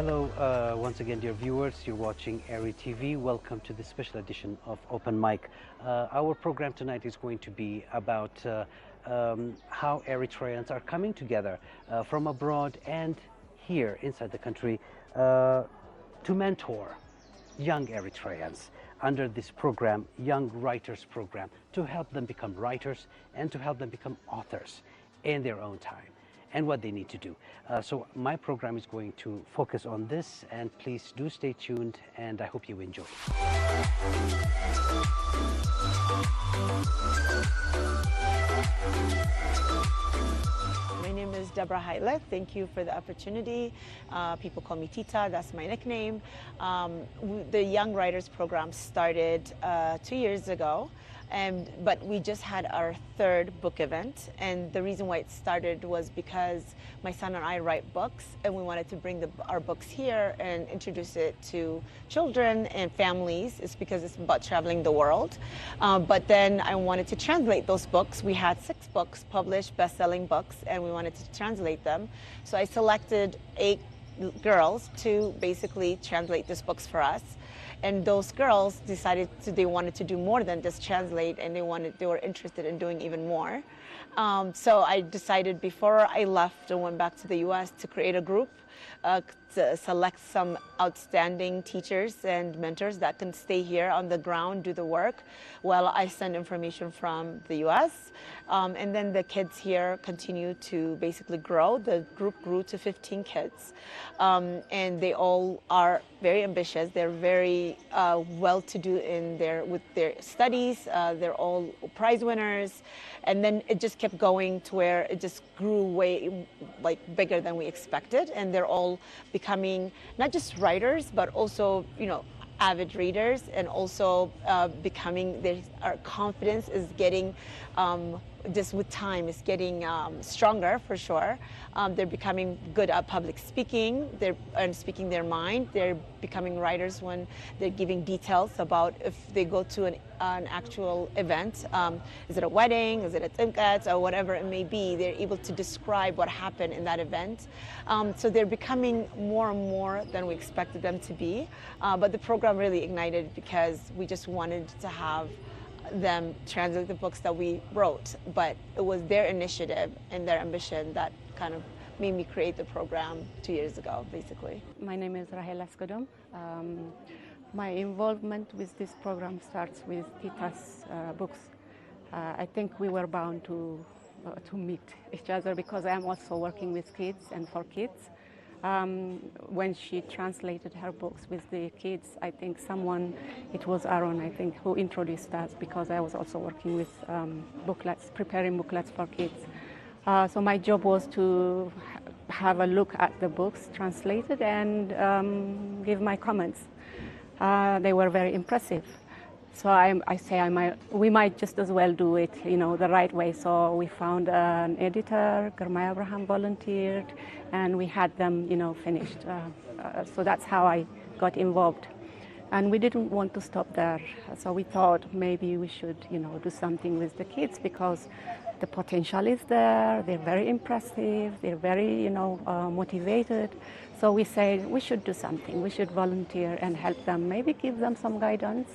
Hello, once again, dear viewers. You're watching ERi-TV. Welcome to this special edition of Open Mic. Our program tonight is going to be about how Eritreans are coming together from abroad and here inside the country to mentor young Eritreans under this program, Young Writers Program, to help them become writers and to help them become authors in their own time and what they need to do. So my program is going to focus on this, and please do stay tuned, and I hope you enjoy. My name is Deborah Haile. Thank you for the opportunity. People call me Tita, that's my nickname. The Young Writers Program started 2 years ago. But we just had our third book event, and the reason why it started was because my son and I write books, and we wanted to bring our books here and introduce it to children and families. It's because it's about traveling the world. But then I wanted to translate those books. We had 6 books published, best-selling books, and we wanted to translate them. So I selected 8 girls to basically translate these books for us. And those girls decided they wanted to do more than just translate, and they were interested in doing even more. So I decided before I left and went back to the U.S. to create a group to select some outstanding teachers and mentors that can stay here on the ground, do the work, while I send information from the U.S. And then the kids here continue to basically grow. The group grew to 15 kids, and they all are very ambitious. They're very well-to-do with their studies. They're all prize winners, and then it just kept going to where it just grew way bigger than we expected, and they're all becoming not just writers, but also, avid readers, and also our confidence is getting, just with time, is getting stronger for sure. They're becoming good at public speaking, and speaking their mind. They're becoming writers when they're giving details about if they go to an actual event. Is it a wedding? Is it a timkat? Or whatever it may be, they're able to describe what happened in that event. So they're becoming more and more than we expected them to be. But the program really ignited because we just wanted to have them translate the books that we wrote, but it was their initiative and their ambition that kind of made me create the program 2 years ago, basically. My name is Rahel Askodom. My involvement with this program starts with Tita's books. I think we were bound to meet each other because I am also working with kids and for kids. When she translated her books with the kids, I think it was Aaron, I think, who introduced us, because I was also working with booklets, preparing booklets for kids. So my job was to have a look at the books translated and give my comments. They were very impressive. So we might just as well do it, the right way. So we found an editor, Germay Abraham volunteered, and we had them, finished. So that's how I got involved. And we didn't want to stop there. So we thought maybe we should, do something with the kids, because the potential is there. They're very impressive. They're very, motivated. So we said we should do something. We should volunteer and help them, maybe give them some guidance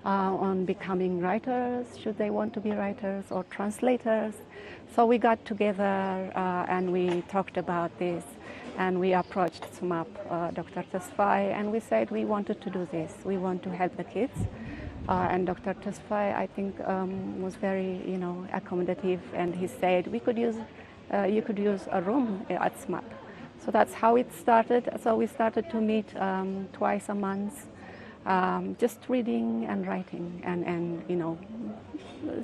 on becoming writers, should they want to be writers, or translators. So we got together and we talked about this, and we approached SUMAP, Dr. Tesfai, and we said we wanted to do this. We want to help the kids. And Dr. Tesfai, I think, was very, accommodative, and he said you could use a room at SUMAP. So that's how it started. So we started to meet twice a month. Just reading and writing and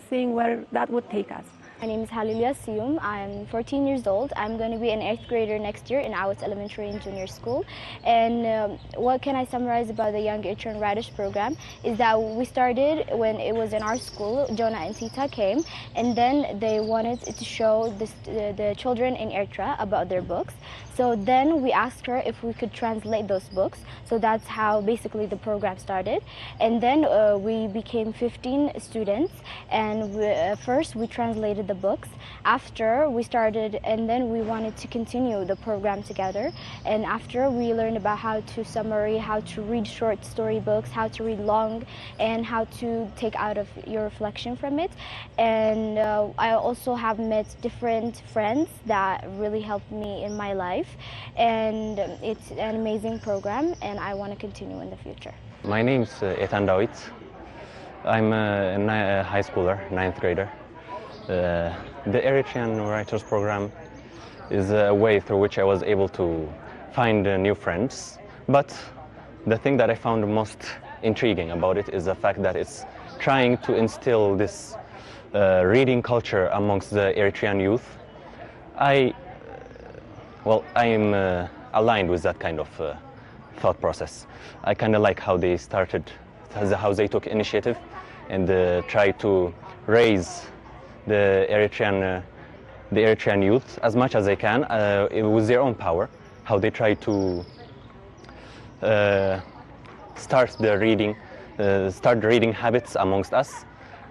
seeing where that would take us. My name is Halilia Sium. I'm 14 years old. I'm going to be an 8th grader next year in Awitz Elementary and Junior School. And what can I summarize about the Young Eritrean Writers Program is that we started when it was in our school. Jonah and Tita came, and then they wanted to show the children in Eritrea about their books. So then we asked her if we could translate those books. So that's how basically the program started. And then we became 15 students, and first we translated the books. After we started, and then we wanted to continue the program together. And after we learned about how to summary, how to read short story books, how to read long, and how to take out of your reflection from it. And I also have met different friends that really helped me in my life. And it's an amazing program, and I want to continue in the future. My name's Ethan Dawit. I'm a high schooler, 9th grader. The Eritrean Writers Program is a way through which I was able to find new friends. But the thing that I found most intriguing about it is the fact that it's trying to instill this reading culture amongst the Eritrean youth. I am aligned with that kind of thought process. I kind of like how they started, how they took initiative and try to raise the Eritrean youth as much as they can with their own power. How they try to start reading habits amongst us.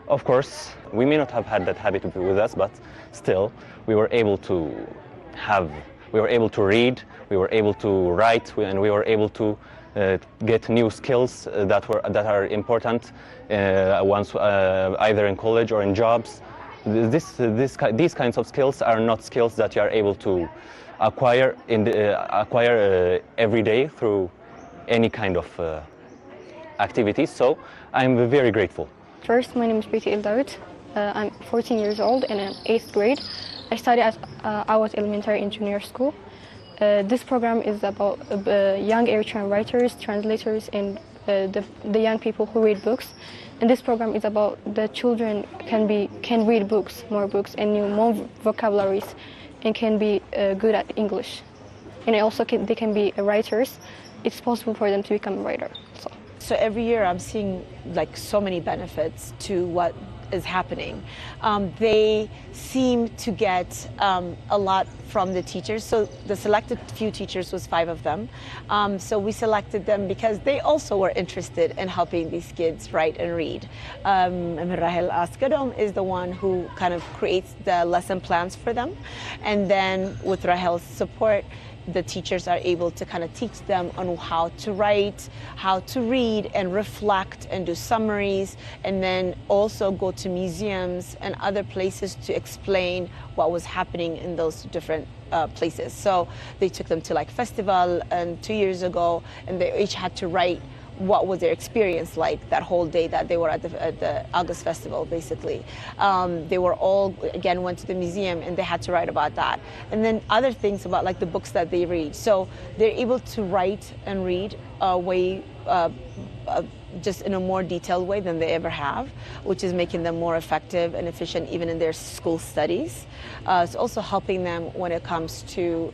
Of course, we may not have had that habit with us, but still, we were able to read, we were able to write, and we were able to get new skills that are important once either in college or in jobs. These kinds of skills are not skills that you are able to acquire every day through any kind of activities. So I'm very grateful. First, my name is Preeti Dawit. I'm 14 years old and in 8th grade. I study at Awat Elementary in Junior School. This program is about young Eritrean writers, translators, and the young people who read books. And this program is about the children can read books, more books, and more vocabularies, and can be good at English. And also they can be writers. It's possible for them to become a writer. So every year I'm seeing like so many benefits to what is happening. They seem to get a lot from the teachers. So the selected few teachers was 5 of them. So we selected them because they also were interested in helping these kids write and read. Rahel is the one who kind of creates the lesson plans for them. And then with Rahel's support, the teachers are able to kind of teach them on how to write, how to read and reflect and do summaries, and then also go to museums and other places to explain what was happening in those different places. So they took them to like festival 2 years ago, and they each had to write what was their experience like that whole day that they were at the August Festival, basically. They were all, again, went to the museum and they had to write about that. And then other things about like the books that they read. So they're able to write and read just in a more detailed way than they ever have, which is making them more effective and efficient even in their school studies. It's also helping them when it comes to,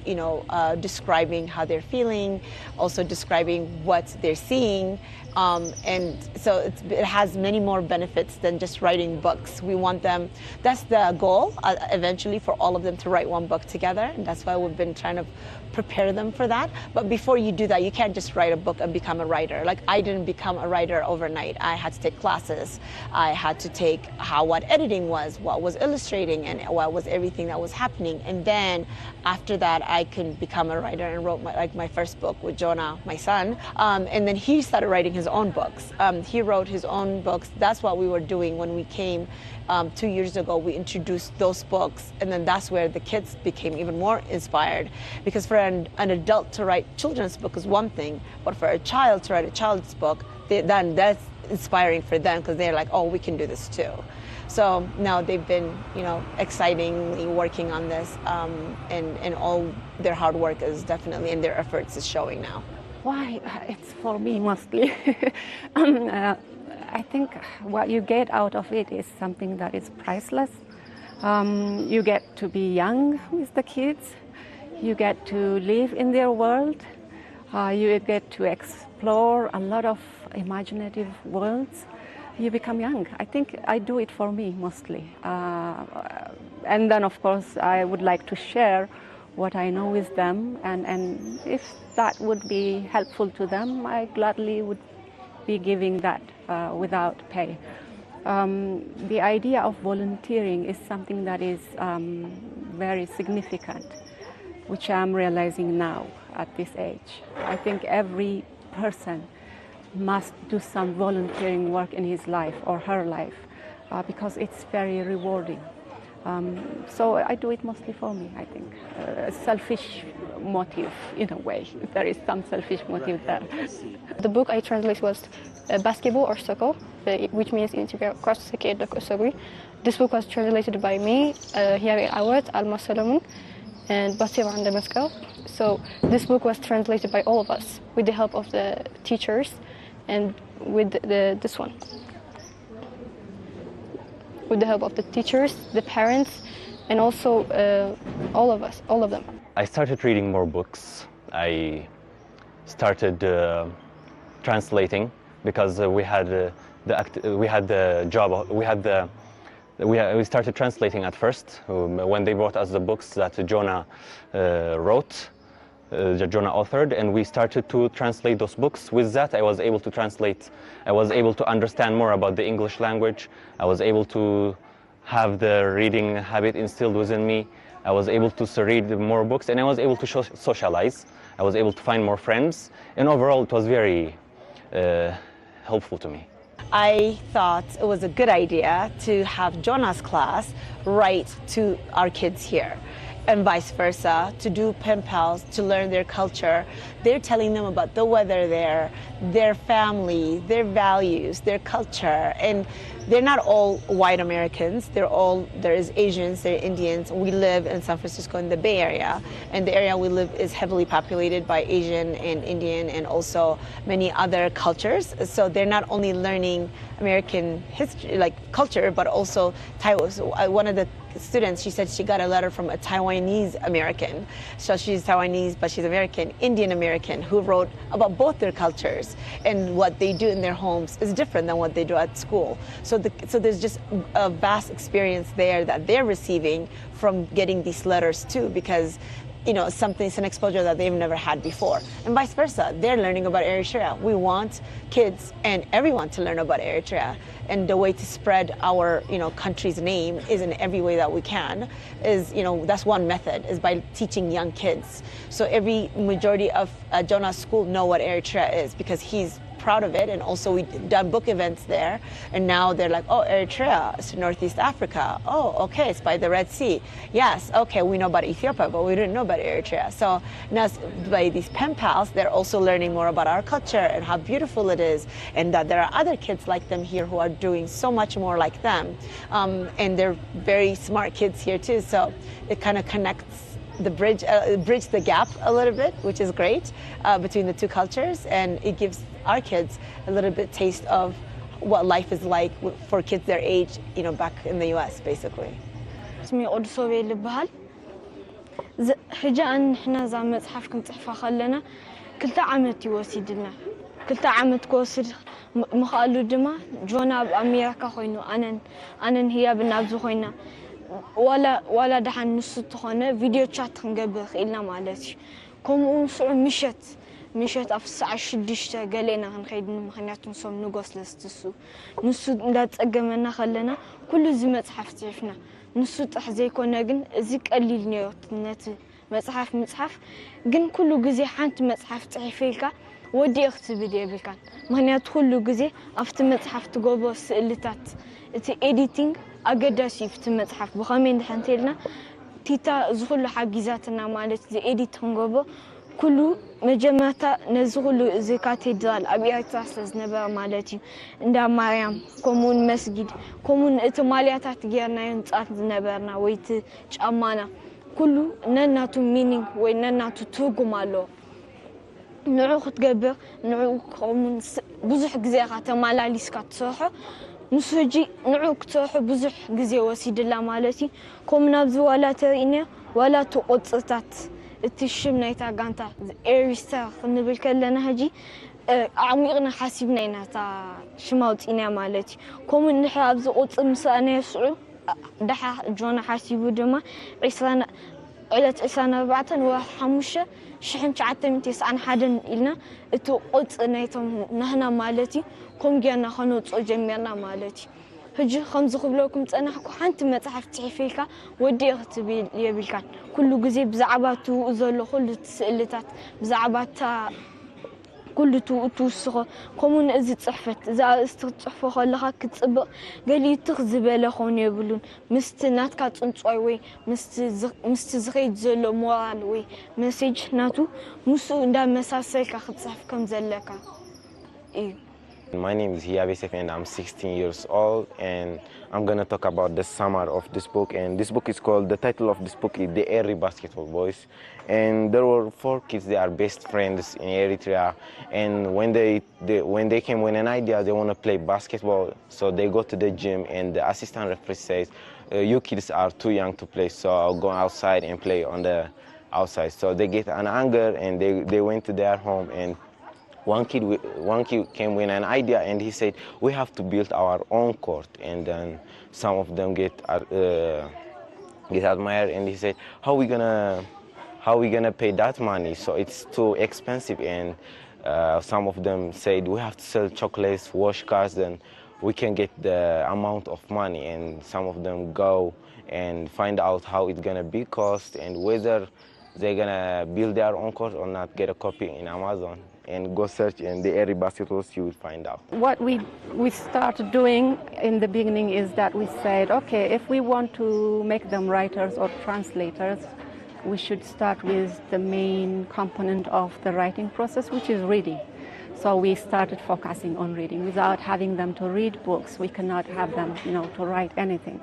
describing how they're feeling, also describing what they're seeing. And so it has many more benefits than just writing books. We want them, that's the goal, eventually for all of them to write one book together. And that's why we've been trying to prepare them for that. But before you do that, you can't just write a book and become a writer. Like I didn't become a writer overnight. I had to take classes. I had to take what editing was, what was illustrating, and what was everything that was happening. And then after that, I could become a writer and wrote my first book with Jonah, my son. And then he started writing his own books. He wrote his own books. That's what we were doing when we came 2 years ago. We introduced those books, and then that's where the kids became even more inspired. Because for an adult to write children's book is one thing, but for a child to write a child's book, then that's inspiring for them because they're like, oh, we can do this too. So now they've been, excitingly working on this, and all their hard work is definitely, and their efforts is showing now. Why? It's for me mostly. I think what you get out of it is something that is priceless. You get to be young with the kids. You get to live in their world. You get to explore a lot of imaginative worlds. You become young. I think I do it for me mostly. And then, of course, I would like to share what I know with them. And if that would be helpful to them, I gladly would be giving that without pay. The idea of volunteering is something that is very significant, which I'm realizing now at this age. I think every person must do some volunteering work in his life or her life because it's very rewarding. So I do it mostly for me, I think. A selfish motive, in a way. There is some selfish motive there. The book I translated was Basketball or Soccer, which means in Ethiopia, This book was translated by me, Hiari Awad, Alma Solomon, and Basir Andamaskal. So this book was translated by all of us with the help of the teachers and with this one. With the help of the teachers, the parents, and also all of us, all of them. I started reading more books. I started translating because we started translating at first when they brought us the books that Jonah wrote. Jonah authored, and we started to translate those books. With that, I was able to translate. I was able to understand more about the English language. I was able to have the reading habit instilled within me. I was able to read more books, and I was able to socialize. I was able to find more friends, and overall, it was very helpful to me. I thought it was a good idea to have Jonah's class write to our kids here, and vice versa, to do pen pals, to learn their culture. They're telling them about the weather there, their family, their values, their culture. And they're not all white Americans. There is Asians, there are Indians. We live in San Francisco in the Bay Area, and the area we live is heavily populated by Asian and Indian and also many other cultures. So they're not only learning American history, like culture, but also Taiwan. So one of the students, she said she got a letter from a Taiwanese American. So she's Taiwanese, but she's American, Indian American, who wrote about both their cultures, and what they do in their homes is different than what they do at school. So there's just a vast experience there that they're receiving from getting these letters too, because it's an exposure that they've never had before. And vice versa, they're learning about Eritrea. We want kids and everyone to learn about Eritrea. And the way to spread our, country's name is in every way that we can. That's one method, is by teaching young kids. So every majority of Jonah's school know what Eritrea is, because he's proud of it, and also we've done book events there, and now they're like, oh, Eritrea, it's Northeast Africa. Oh, okay, it's by the Red Sea. Yes, okay, we know about Ethiopia, but we didn't know about Eritrea. So now by these pen pals, they're also learning more about our culture and how beautiful it is, and that there are other kids like them here who are doing so much more like them. And they're very smart kids here too, so it kind of connects bridge the gap a little bit, which is great, between the two cultures, and it gives our kids a little bit taste of what life is like for kids their age, back in the US, basically. اسمي قدسوبي لبهال حجة أن إحنا زعما مصحف كنت حفا خلنا كلتا عمت يوسيد لنا كلتا عمت كوسد مخالو دما جونا بأمريكا خوينو أنا هي بنابزو خوينا ولا دحن نص تخونه فيديو شات خنقبل خيلنا مالتي كم ونسع مشت أف الساعة 6 قالينا هنخيد مخنيات نصوم نقص لستسو نص ندات أجمعنا خلنا كل زي مصحف تعرفنا نص تحزي كنا جن زيك قليل نيوت نت مصحف جن كل جزء حنت مصحف تعرفيلك ودي أختي بدي بالكان مخنيات كل جزء أفت مصحف تجوبه سئلتات إتي editing أقدر شفت مصحف بخامين حنتيلنا تيتا زغل حاجزاتنا مالت زي edit هنجوبه كله مجمعتا نزغل زكاة الدال أبي أتاسس نبأ مالتي ندا مريم كمون مسجد كمون إتماليات تجارنا ينتقد نبأنا ويت أمانة كله نناتو مينينغ ونناتو توجو مالو نروح تجبر نروح كمون بزح جزيرة مالا لسكات صحة نسوجي نروح صحة بزح جزيرة وسيد الله مالتي كم نبذ ولا ترينا ولا تقطعت التشم نيتا جانتا إيريستا خنبل كلنا هجي عميقنا حاسبنا نتا شماوت إنا مالتي كم نحب زقط مسأنا يسوع دحى جونا حاسبو دما عيسانا علت عيسانا بعتن وحمشة شحن شعتم تسعن حدا إلنا تو قط نيتا نهنا مالتي كم جانا خنوت جميعنا مالتي هجي خمس خبلوكم أنا حكو حنت متحف تعرفيك ودي أختبي يبيلكان كل جزء بزعباتو زلوا كل تسألتات بزعباتها كل توسخ قومون إذا تصحفت إذا استتصحف خلها كتسبق قال يتخذ بالخون يبلون مستنات كات أنصاوي مستزغيد زلوا موالوي مسج ناتو مسو دا مساسل كختصحف كم زلكا إيه. My name is ERi-TV and I'm 16 years old, and I'm going to talk about the summary of this book. And this book is called, the title of this book is The Eri Basketball Boys. And there were 4 kids, they are best friends in Eritrea. And when they came with an idea, they want to play basketball. So they go to the gym and the assistant referee says, you kids are too young to play, so I'll go outside and play on the outside. So they get an anger and they went to their home, and one kid came with an idea and he said, we have to build our own court. And then some of them get admired, and he said, how we gonna pay that money? So it's too expensive. And some of them said, we have to sell chocolates, wash cars, then we can get the amount of money. And some of them go and find out how it's gonna be cost and whether they're gonna build their own court or not, get a copy in Amazon. And go search in the Eri basketballs, you will find out. What we started doing in the beginning is that we said, okay, if we want to make them writers or translators, we should start with the main component of the writing process, which is reading. So we started focusing on reading. Without having them to read books, we cannot have them, to write anything.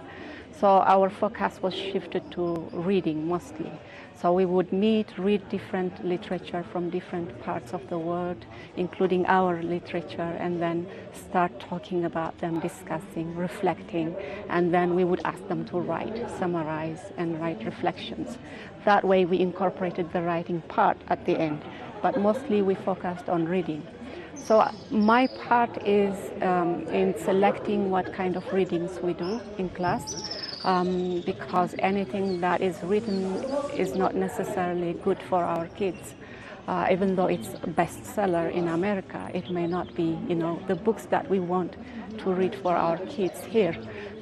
So our focus was shifted to reading mostly. So we would meet, read different literature from different parts of the world, including our literature, and then start talking about them, discussing, reflecting, and then we would ask them to write, summarize, and write reflections. That way we incorporated the writing part at the end, but mostly we focused on reading. So my part is in selecting what kind of readings we do in class. Because anything that is written is not necessarily good for our kids. Even though it's a bestseller in America, it may not be, the books that we want to read for our kids here.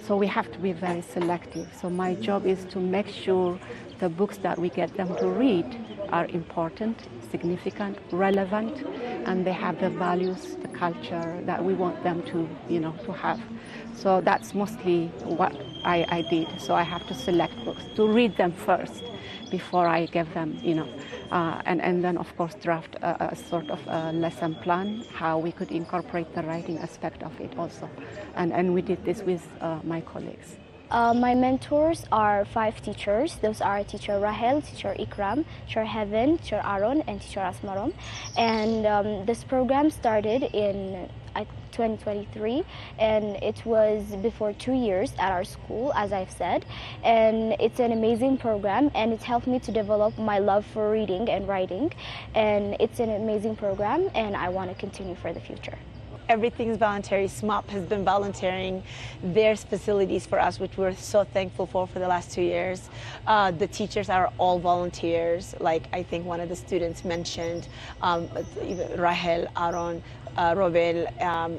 So we have to be very selective. So my job is to make sure the books that we get them to read are important, significant, relevant, and they have the values, the culture that we want them to, to have. So that's mostly what I did. So I have to select books, to read them first before I give them, and then of course draft a sort of a lesson plan, how we could incorporate the writing aspect of it also. And we did this with my colleagues. My mentors are 5 teachers. Those are teacher Rahel, teacher Ikram, teacher Heaven, teacher Aaron, and teacher Asmarom. And this program started in 2023, and it was before 2 years at our school, as I've said. And it's an amazing program, and it helped me to develop my love for reading and writing. And it's an amazing program, and I want to continue for the future. Everything's voluntary. SMOP has been volunteering their facilities for us, which we're so thankful for the last 2 years. The teachers are all volunteers. Like I think one of the students mentioned, Rahel, Aaron, Robel,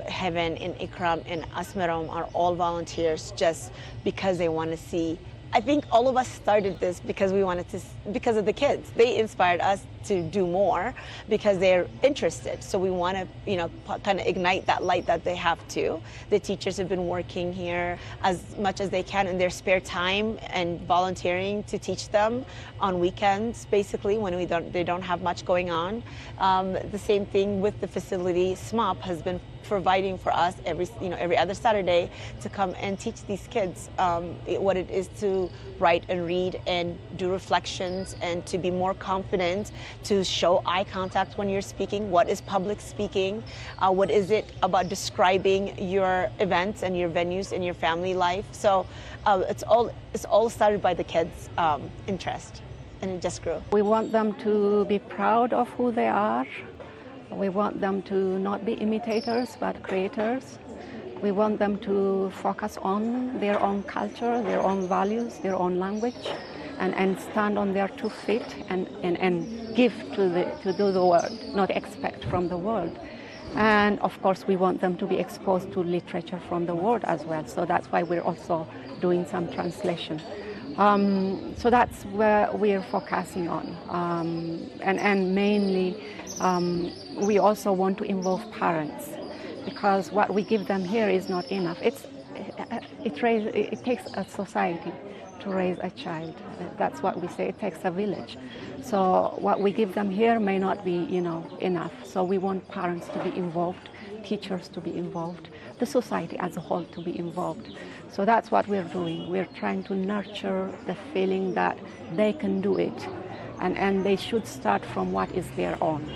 Heaven, and Ikram, and Asmarom are all volunteers just because they want to see. I think all of us started this because we wanted to, because of the kids. They inspired us to do more because they're interested. So we want to, kind of ignite that light that they have too. The teachers have been working here as much as they can in their spare time and volunteering to teach them on weekends, basically, when they don't have much going on. The same thing with the facility. SMOP has been providing for us every other Saturday to come and teach these kids what it is to write and read and do reflections and to be more confident, to show eye contact when you're speaking. What is public speaking? What is it about describing your events and your venues in your family life? So it's all started by the kids' interest, and it just grew. We want them to be proud of who they are. We want them to not be imitators, but creators. We want them to focus on their own culture, their own values, their own language, and stand on their 2 feet and give to the world, not expect from the world. And of course, we want them to be exposed to literature from the world as well. So that's why we're also doing some translation. So that's where we're focusing on. And mainly, we also want to involve parents, because what we give them here is not enough. It takes a society to raise a child. That's what we say, it takes a village. So what we give them here may not be, enough. So we want parents to be involved, teachers to be involved, the society as a whole to be involved. So that's what we're doing. We're trying to nurture the feeling that they can do it, and they should start from what is their own,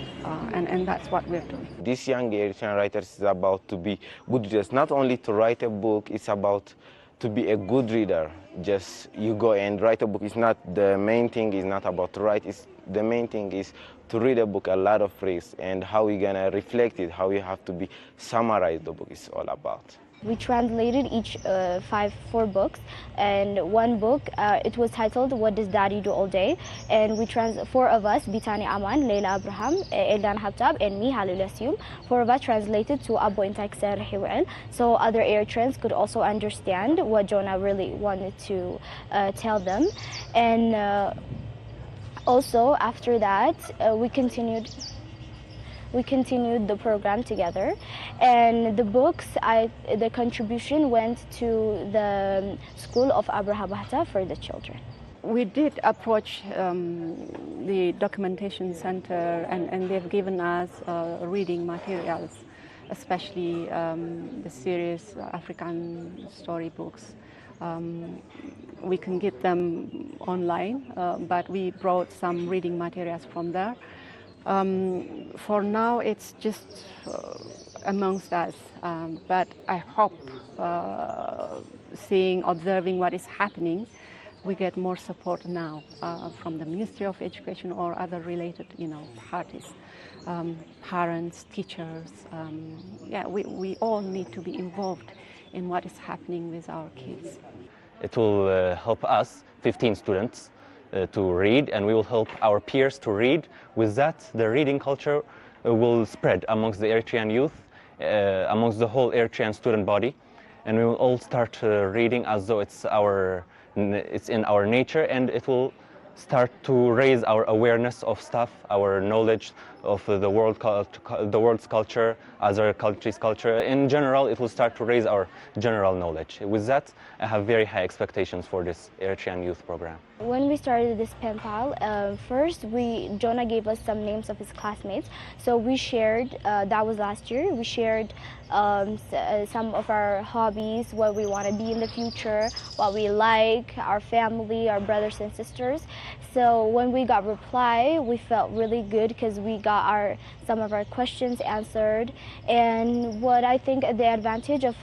and that's what we're doing. This young Eritrean writers is about to be good readers, not only to write a book, it's about to be a good reader. Just you go and write a book. It's not the main thing, is not about to write, the main thing is to read a book, a lot of phrase, and how you're gonna reflect it, how you have to be summarize the book is all about. We translated each 4 books, and one book, it was titled "What Does Daddy Do All Day?" And we 4 of us, Bitani Aman, Leila Abraham, Eldan Habtab, and me, Halil Asyum, 4 of us translated to Abo Intak Ser Hiwel, so other Eritreans could also understand what Jonah really wanted to tell them. And also after that, we continued the program together, and the books, the contribution went to the school of Abraha Bahta for the children. We did approach the documentation center, and they've given us reading materials, especially the series African storybooks. We can get them online, but we brought some reading materials from there. For now, it's just amongst us, but I hope observing what is happening, we get more support now from the Ministry of Education or other related, parties, parents, teachers. We all need to be involved in what is happening with our kids. It will help us, 15 students, to read, and we will help our peers to read. With that, the reading culture will spread amongst the Eritrean youth, amongst the whole Eritrean student body, and we will all start reading as though it's in our nature, and it will start to raise our awareness of stuff, our knowledge of the world's culture, other countries' culture. In general, it will start to raise our general knowledge. With that, I have very high expectations for this Eritrean youth program. When we started this pen pal, first Jonah gave us some names of his classmates. So we shared, that was last year, we shared some of our hobbies, what we want to be in the future, what we like, our family, our brothers and sisters. So when we got reply, we felt really good because we got some of our questions answered. And what I think the advantage of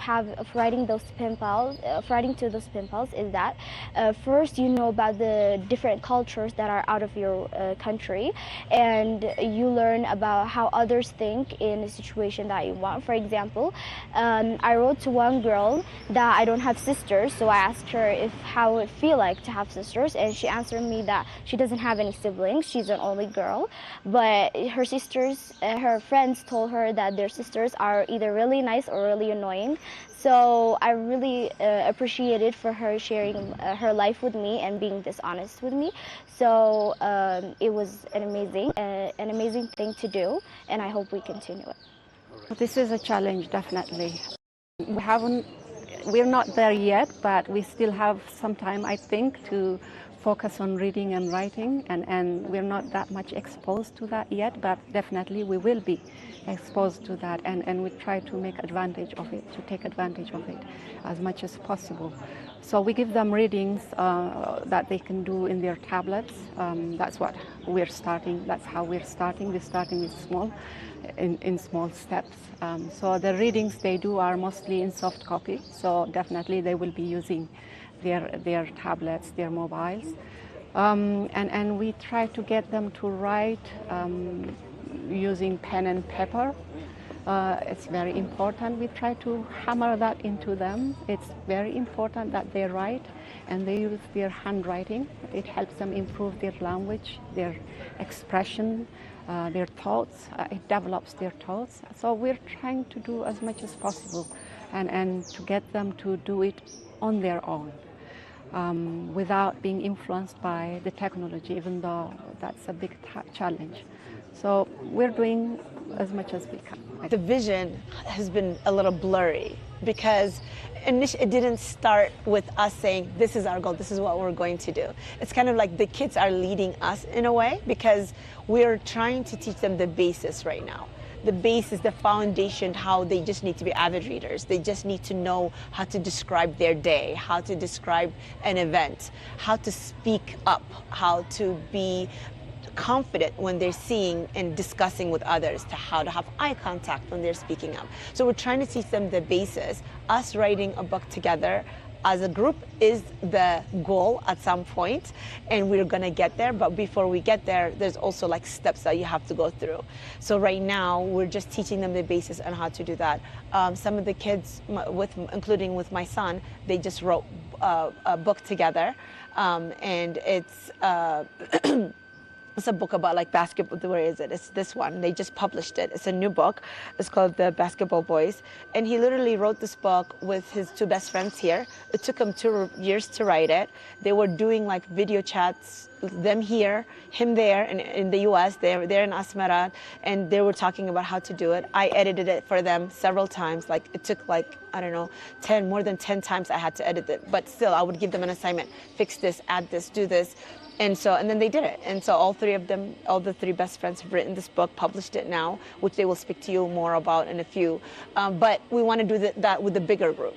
writing those pen pals, writing to those pen pals, is that first you know about the different cultures that are out of your country, and you learn about how others think in a situation that you want. For example, I wrote to one girl that I don't have sisters, so I asked her how it would feel like to have sisters, and she answered me that she doesn't have any siblings, she's an only girl, but her sisters, her friends told her that their sisters are either really nice or really annoying. So I really appreciated for her sharing her life with me and being this honest with me. So it was an amazing thing to do, and I hope we continue it. This is a challenge, definitely. We're not there yet, but we still have some time, I think, to focus on reading and writing, and we're not that much exposed to that yet, but definitely we will be exposed to that, and we try to make advantage of it, to take advantage of it as much as possible. So we give them readings that they can do in their tablets. That's what we're starting. That's how we're starting. We're starting with in small steps. So the readings they do are mostly in soft copy. So definitely they will be using their tablets, their mobiles, and we try to get them to write using pen and paper. It's very important. We try to hammer that into them. It's very important that they write and they use their handwriting. It helps them improve their language, their expression, their thoughts. It develops their thoughts. So we're trying to do as much as possible and to get them to do it on their own without being influenced by the technology, even though that's a big challenge. So we're doing as much as we can. The vision has been a little blurry because it didn't start with us saying, this is our goal, this is what we're going to do. It's kind of like the kids are leading us in a way because we're trying to teach them the basis right now. The basis, the foundation, how they just need to be avid readers. They just need to know how to describe their day, how to describe an event, how to speak up, how to be confident when they're seeing and discussing with others, to how to have eye contact when they're speaking up. So we're trying to teach them the basis. Us writing a book together as a group is the goal at some point, and we're gonna get there. But before we get there, there's also like steps that you have to go through. So right now, we're just teaching them the basis on how to do that. Some of the kids, including with my son, they just wrote a book together, and it's it's a book about like basketball. Where is it? It's this one. They just published it. It's a new book. It's called The Basketball Boys. And he literally wrote this book with his two best friends here. It took him 2 years to write it. They were doing like video chats, them here, him there, and in the US, they're in Asmara, and they were talking about how to do it. I edited it for them several times. Like it took like, I don't know, more than 10 times I had to edit it. But still, I would give them an assignment, fix this, add this, do this. And then they did it. And so all the three best friends have written this book, published it now, which they will speak to you more about in a few. But we want to do that with a bigger group,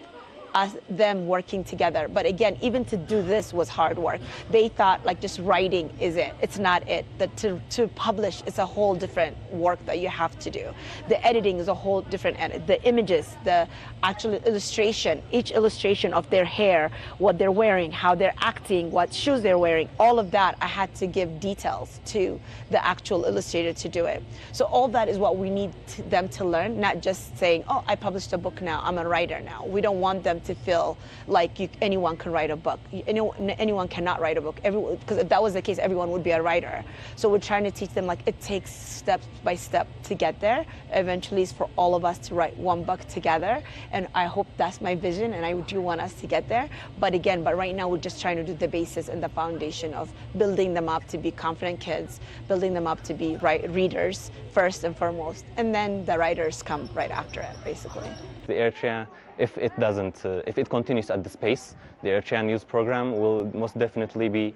them working together. But again, even to do this was hard work. They thought like just writing is it. It's not it. That to publish is a whole different work that you have to do. The editing is a whole different edit. The images, the actual illustration, each illustration of their hair, what they're wearing, how they're acting, what shoes they're wearing, all of that I had to give details to the actual illustrator to do it. So all that is what we need them to learn, not just saying, oh, I published a book now, I'm a writer now. We don't want them to feel like anyone can write a book. Anyone cannot write a book. Because if that was the case, everyone would be a writer. So we're trying to teach them like it takes step by step to get there. Eventually, it's for all of us to write one book together. And I hope that's my vision, and I do want us to get there. But right now we're just trying to do the basis and the foundation of building them up to be confident kids, building them up to be readers first and foremost, and then the writers come right after it, basically. The Eritrea, if it continues at this pace, the Eritrean youth program will most definitely be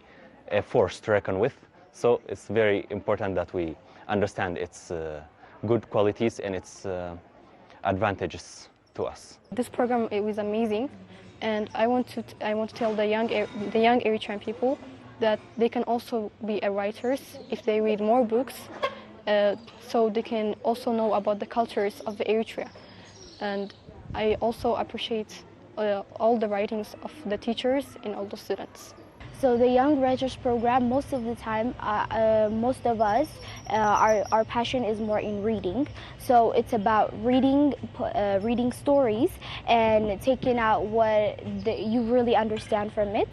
a force to reckon with. So it's very important that we understand its good qualities and its advantages to us. This program, it was amazing, and I want to tell the young Eritrean people that they can also be writers if they read more books, so they can also know about the cultures of Eritrea. And I also appreciate all the writings of the teachers and all the students. So the Young Writers Program, most of the time, most of us, our passion is more in reading. So it's about reading stories and taking out what you really understand from it,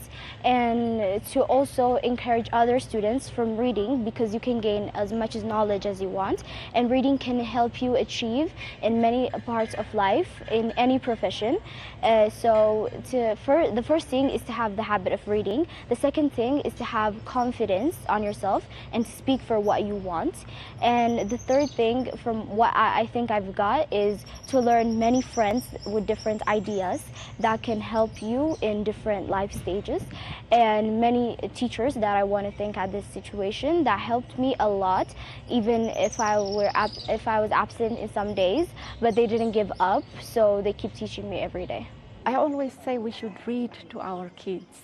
and to also encourage other students from reading, because you can gain as much knowledge as you want, and reading can help you achieve in many parts of life, in any profession. So the first thing is to have the habit of reading. The second thing is to have confidence on yourself and to speak for what you want. And the third thing, from what I think I've got, is to learn many friends with different ideas that can help you in different life stages, and many teachers that I want to thank at this situation that helped me a lot, even if I was absent in some days, but they didn't give up, so they keep teaching me every day. I always say we should read to our kids.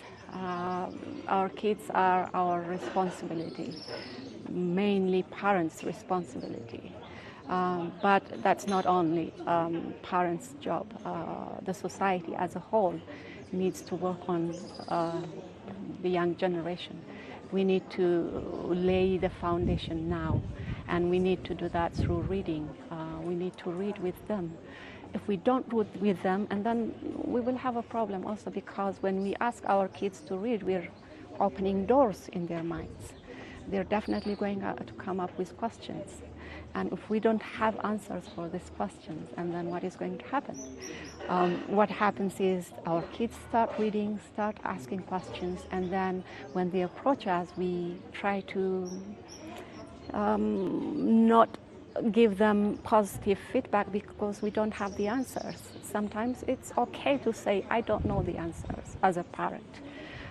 Our kids are our responsibility, mainly parents' responsibility. But that's not only parents' job. The society as a whole needs to work on the young generation. We need to lay the foundation now, and we need to do that through reading. We need to read with them. If we don't read with them, and then we will have a problem also, because when we ask our kids to read, we're opening doors in their minds. They're definitely going to come up with questions. And if we don't have answers for these questions, and then what is going to happen? What happens is our kids start reading, start asking questions, and then when they approach us, we try to not give them positive feedback because we don't have the answers. Sometimes it's okay to say, I don't know the answers as a parent.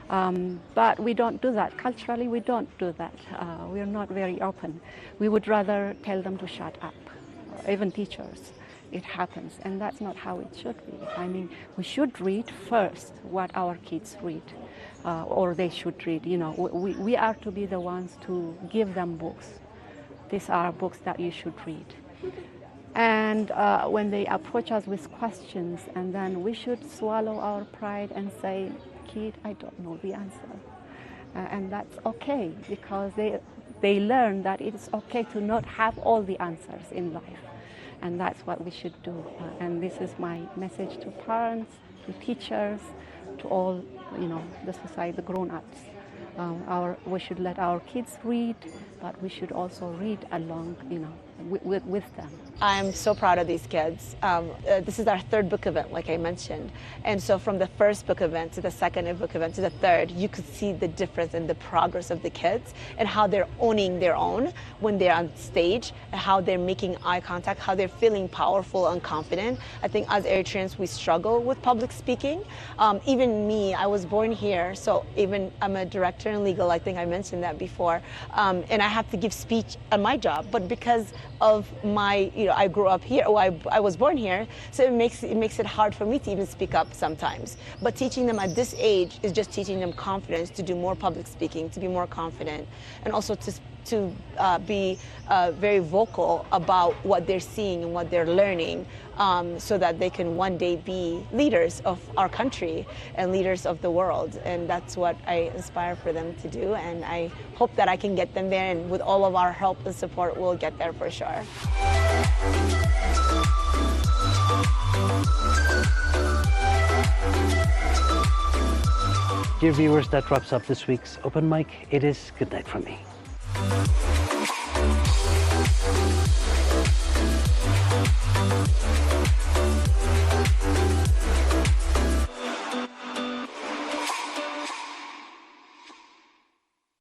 But we don't do that. Culturally, we don't do that. We're not very open. We would rather tell them to shut up, even teachers. It happens, and that's not how it should be. I mean, we should read first what our kids read, or they should read. You know, we are to be the ones to give them books. These are books that you should read. And when they approach us with questions, and then we should swallow our pride and say, kid, I don't know the answer. And that's okay, because they learn that it's okay to not have all the answers in life. And that's what we should do. And this is my message to parents, to teachers, to all, you know, the society, the grown-ups. We should let our kids read, but we should also read along, you know, with them. I'm so proud of these kids. This is our third book event, like I mentioned. And so from the first book event to the second book event to the third, you could see the difference in the progress of the kids and how they're owning their own when they're on stage, and how they're making eye contact, how they're feeling powerful and confident. I think as Eritreans, we struggle with public speaking. Even me, I was born here, so even I'm a director in legal, I think I mentioned that before, and I have to give speech at my job, but because of my, you know, I grew up here, I was born here, so it makes it hard for me to even speak up sometimes. But teaching them at this age is just teaching them confidence to do more public speaking, to be more confident, and also to be very vocal about what they're seeing and what they're learning, so that they can one day be leaders of our country and leaders of the world. And that's what I aspire for them to do, and I hope that I can get them there, and with all of our help and support, we'll get there for sure. Dear viewers, that wraps up this week's Open Mic. It is good night from me.